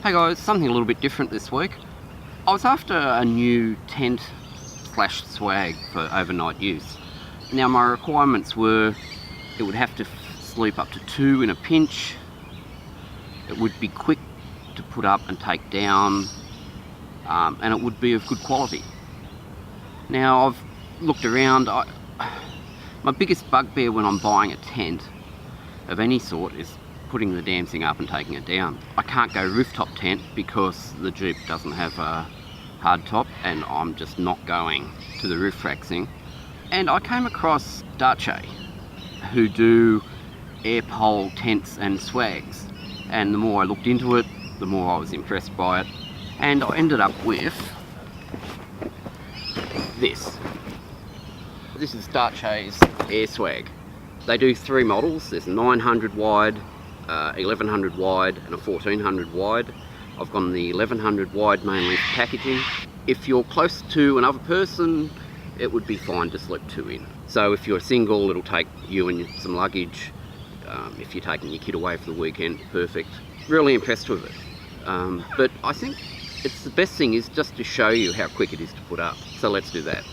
Hey guys, something a little bit different this week. I was after a new tent / swag for overnight use. Now my requirements were it would have to sleep up to 2 in a pinch, it would be quick to put up and take down, and it would be of good quality. Now I've looked around. My biggest bugbear when I'm buying a tent of any sort is putting the damn thing up and taking it down. I can't go rooftop tent because the Jeep doesn't have a hard top and I'm just not going to the roof rack thing. And I came across Darche, who do air pole tents and swags, and the more I looked into it, the more I was impressed by it, and I ended up with this. This is Darche's Air Swag. They do 3 models. There's a 900 wide, 1100 wide and a 1400 wide. I've gone the 1100 wide mainly for packaging. If you're close to another person, it would be fine to slip 2 in. So if you're single, it'll take you and some luggage. If you're taking your kid away for the weekend, perfect. Really impressed with it. But I think it's the best thing is just to show you how quick it is to put up. So let's do that.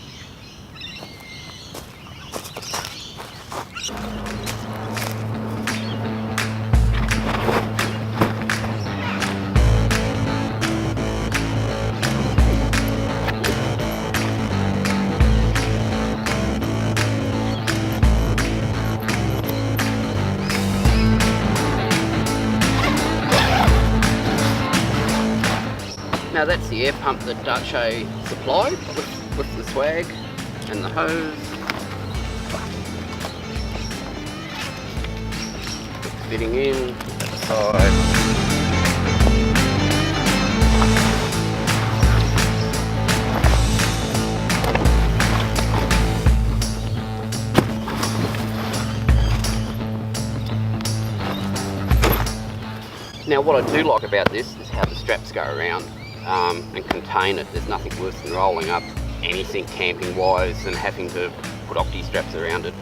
Now that's the air pump that Darche supplied with the swag and the hose. Put the fitting in at the side. Now what I do like about this is how the straps go around. And contain it. There's nothing worse than rolling up anything camping wise and having to put opti straps around it.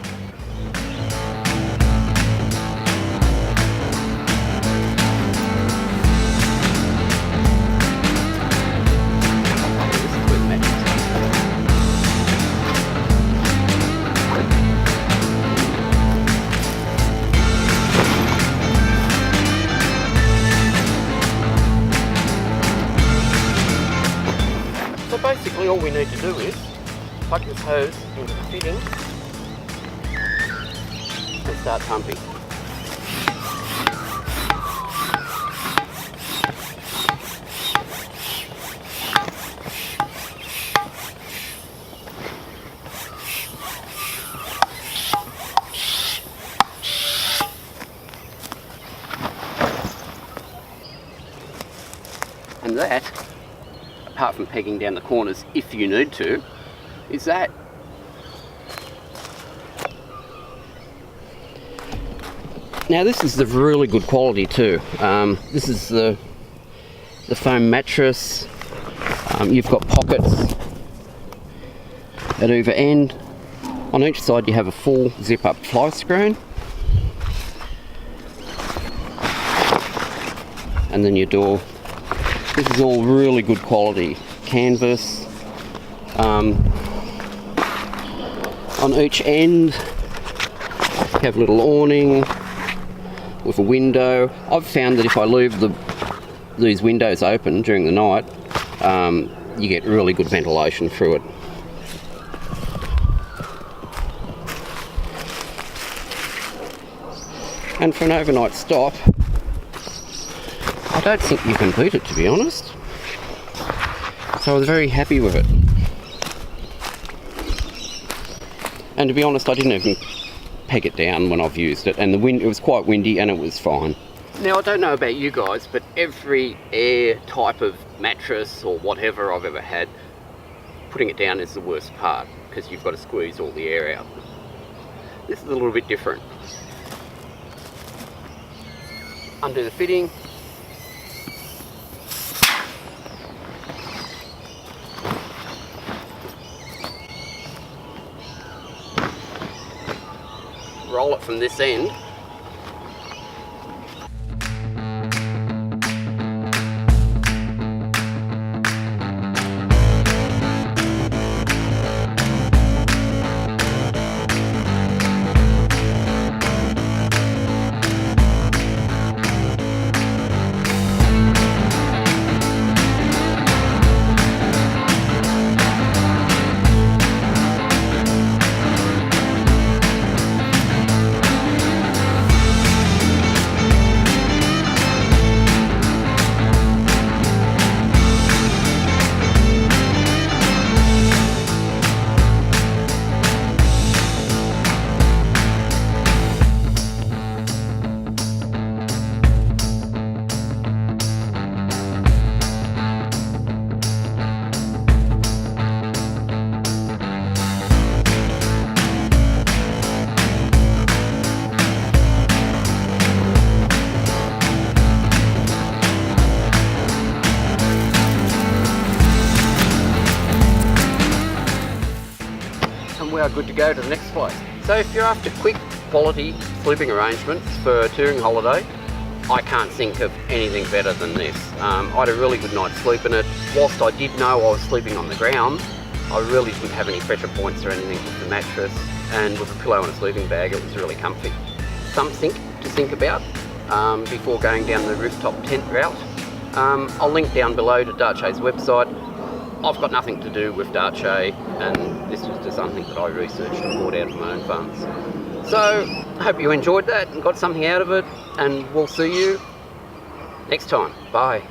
So basically all we need to do is plug this hose into the fitting and start pumping. And that, apart from pegging down the corners if you need to, is that. Now this is the really good quality too. This is the foam mattress. You've got pockets at either end. On each side you have a full zip up fly screen. And then your door. This is all really good quality canvas. On each end you have a little awning with a window. I've found that if I leave these windows open during the night, you get really good ventilation through it. And for an overnight stop, I don't think you can beat it, to be honest. So I was very happy with it. And to be honest, I didn't even peg it down when I've used it, and it was quite windy and it was fine. Now I don't know about you guys, but every air type of mattress or whatever I've ever had, putting it down is the worst part because you've got to squeeze all the air out. This is a little bit different. Undo the fitting. Roll it from this end. we are good to go to the next place. So if you're after quick quality sleeping arrangements for a touring holiday, I can't think of anything better than this. I had a really good night's sleep in it. Whilst I did know I was sleeping on the ground, I really didn't have any pressure points or anything with the mattress, and with a pillow and a sleeping bag it was really comfy. Something to think about before going down the rooftop tent route. I'll link down below to Darche's website. I've got nothing to do with Darche, and this was just something that I researched and bought out of my own funds. So, I hope you enjoyed that and got something out of it, and we'll see you next time. Bye.